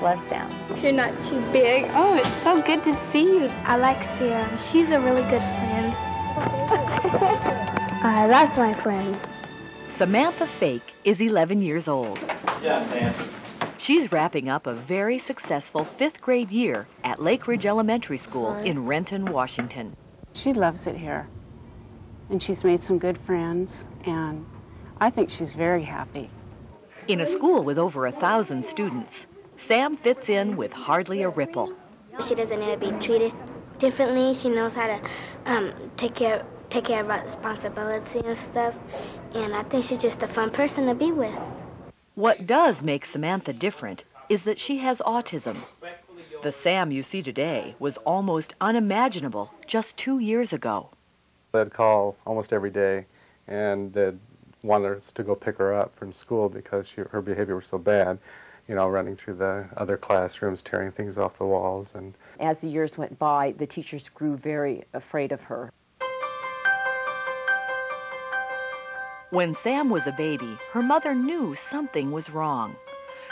love Sam. You're not too big. Oh, it's so good to see you. I like Sam. She's a really good friend. I like my friend. Samantha Fake is 11 years old. Yeah, Sam. She's wrapping up a very successful 5th grade year at Lake Ridge Elementary School in Renton, Washington. She loves it here, and she's made some good friends, and I think she's very happy. In a school with over 1,000 students, Sam fits in with hardly a ripple. She doesn't need to be treated differently. She knows how to take care of responsibility and stuff, and I think she's just a fun person to be with. What does make Samantha different is that she has autism. The Sam you see today was almost unimaginable just 2 years ago. They'd call almost every day, and they'd want us to go pick her up from school because her behavior was so bad, you know, running through the other classrooms, tearing things off the walls. And as the years went by, the teachers grew very afraid of her. When Sam was a baby, her mother knew something was wrong.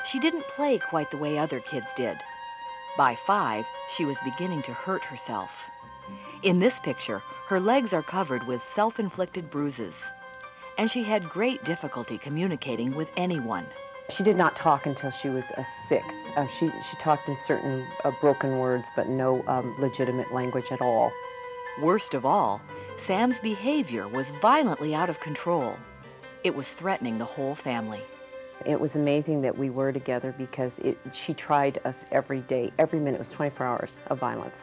She didn't play quite the way other kids did. By 5, she was beginning to hurt herself. In this picture, her legs are covered with self-inflicted bruises, and she had great difficulty communicating with anyone. She did not talk until she was 6. She talked in certain broken words, but no legitimate language at all. Worst of all, Sam's behavior was violently out of control. It was threatening the whole family. It was amazing that we were together because she tried us every day. Every minute was 24 hours of violence.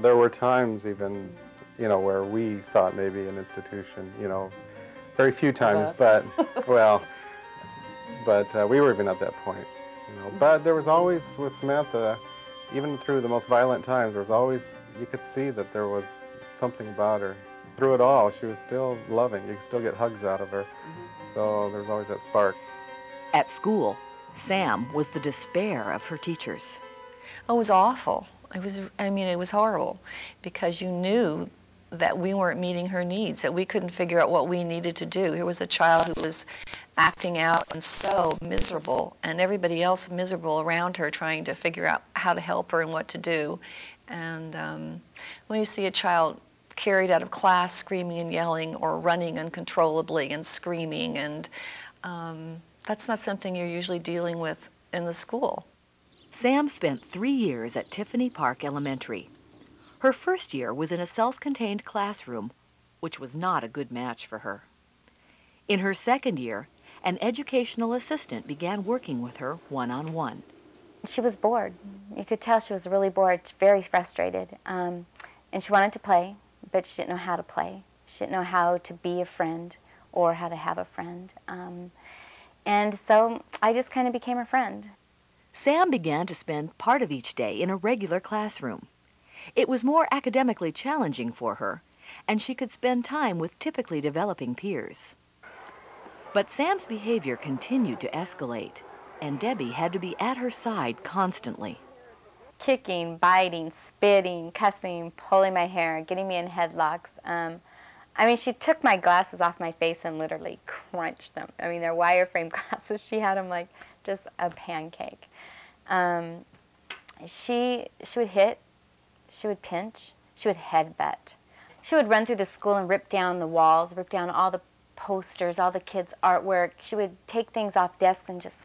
there were times even, you know, where we thought maybe an institution, you know, very few times, but, well, but we were even at that point, you know. But there was always, with Samantha, even through the most violent times, there was always, you could see that there was something about her. Through it all, she was still loving. You could still get hugs out of her. So there was always that spark. At school, Sam was the despair of her teachers. Oh, it was awful. It was horrible, because you knew that we weren't meeting her needs, that we couldn't figure out what we needed to do. Here was a child who was acting out and so miserable, and everybody else miserable around her trying to figure out how to help her and what to do. And when you see a child carried out of class screaming and yelling or running uncontrollably and screaming, and that's not something you're usually dealing with in the school. Sam spent 3 years at Tiffany Park Elementary. Her first year was in a self-contained classroom, which was not a good match for her. In her second year, an educational assistant began working with her one-on-one. She was bored. You could tell she was really bored, very frustrated. And she wanted to play, but she didn't know how to play. She didn't know how to be a friend or how to have a friend. And so I just kind of became her friend. Sam began to spend part of each day in a regular classroom. It was more academically challenging for her, and she could spend time with typically developing peers. But Sam's behavior continued to escalate, and Debbie had to be at her side constantly. Kicking, biting, spitting, cussing, pulling my hair, getting me in headlocks. She took my glasses off my face and literally crunched them. They're wireframe glasses. She had them like just a pancake. She would hit, she would pinch, she would headbutt. She would run through the school and rip down the walls, rip down all the posters, all the kids' artwork. She would take things off desks and just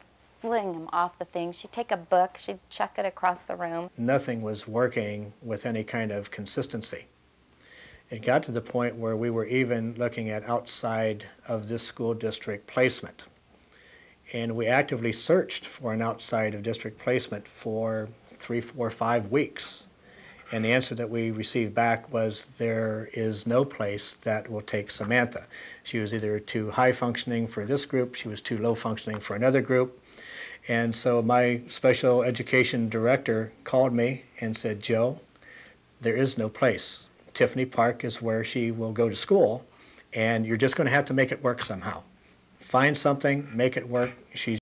fling them off the things. She'd take a book, she'd chuck it across the room. Nothing was working with any kind of consistency. It got to the point where we were even looking at outside of this school district placement. And we actively searched for an outside of district placement for 3, 4, 5 weeks. And the answer that we received back was there is no place that will take Samantha. She was either too high functioning for this group, she was too low functioning for another group. And so my special education director called me and said, "Joe, there is no place. Tiffany Park is where she will go to school, and you're just going to have to make it work somehow. Find something, make it work. She's